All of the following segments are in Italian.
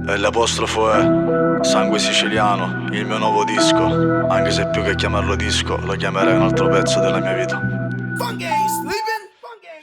E l'apostrofo è Sangue Siciliano, il mio nuovo disco. Anche se più che chiamarlo disco, lo chiamerei un altro pezzo della mia vita.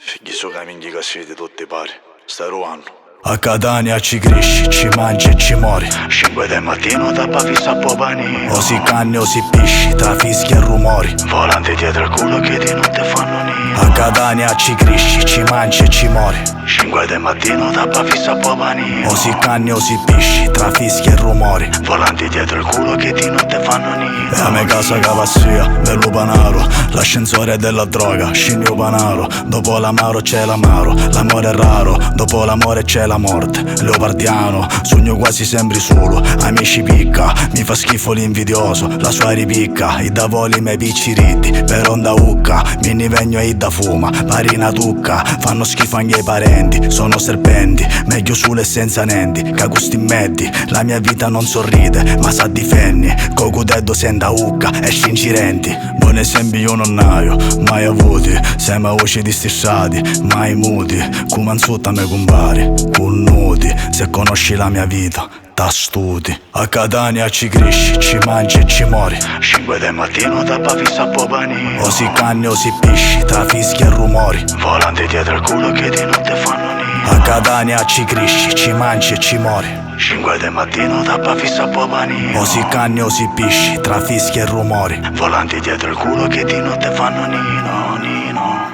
Figli su caminghi cassiti tutti pari, stai ruando. A Catania ci cresci, ci mangi e ci mori. 5 del mattino da Pavisa a Popani. O si canne o si pisci, tra fischi e rumori. Volanti dietro il culo che di notte fanno nido. A Catania ci cresci, ci mangi e ci mori. 5 del mattino da Pavisa a Popani. O si canne o si pisci, tra fischi e rumori. Volanti dietro il culo che di notte fanno nido. E a me casa cavassia, bello panaro. L'ascensore della droga, scinio panaro. Dopo l'amaro c'è l'amaro, l'amore è raro. Dopo l'amore c'è la morte, leopardiano. Sogno quasi sempre solo, amici picca. Mi fa schifo l'invidioso, la sua ripicca. I davoli me picciritti, per onda ucca. Mi vegno e da fuma, parina tucca. Fanno schifo anche i parenti, sono serpenti. Meglio solo e senza nenti, cagusti meddi. La mia vita non sorride, ma sa difendi. Coco deddo senta ucca e scincirenti. Buon esempio io non naio, mai avuti. Sembra voce di stissati, mai muti. Come anzutta me compari, nudi. Se conosci la mia vita, ta studi. A Catania ci cresci, ci mangi e ci mori. 5 del mattino da Pavisa a Popani. O si canne o si pisci, tra fischi e rumori. Volanti dietro il culo che di notte fanno nido. A Catania ci cresci, ci mangi e ci mori. 5 del mattino da Pavisa a Popani. O si canne o si pisci, tra fischi e rumori. Volanti dietro il culo che di notte fanno nino, nino.